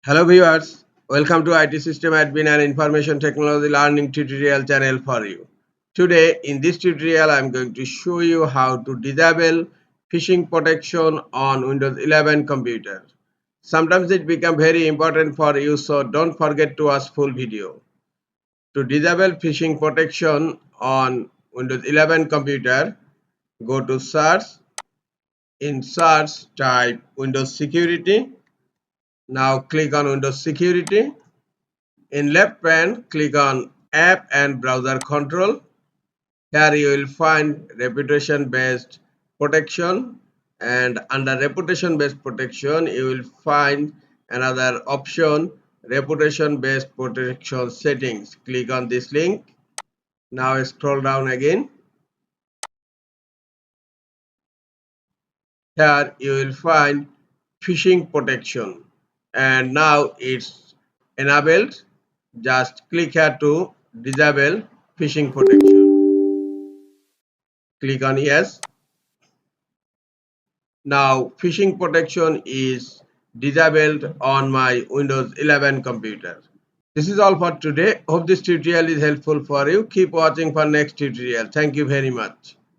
Hello viewers, welcome to IT System Admin and Information Technology Learning tutorial channel for you. Today in this tutorial I am going to show you how to disable phishing protection on Windows 11 computer. Sometimes it becomes very important for you, so don't forget to watch full video. To disable phishing protection on Windows 11 computer, go to search. In search type Windows Security. Now click on Windows Security. In left pane, click on App and Browser Control. Here you will find Reputation Based Protection, and under Reputation Based Protection you will find another option, Reputation Based Protection Settings. Click on this link. Now scroll down again. Here you will find Phishing Protection, and now it's enabled. Just click here to disable phishing protection. Click on yes. Now phishing protection is disabled on my Windows 11 computer. This is all for today. Hope this tutorial is helpful for you. Keep watching for next tutorial. Thank you very much.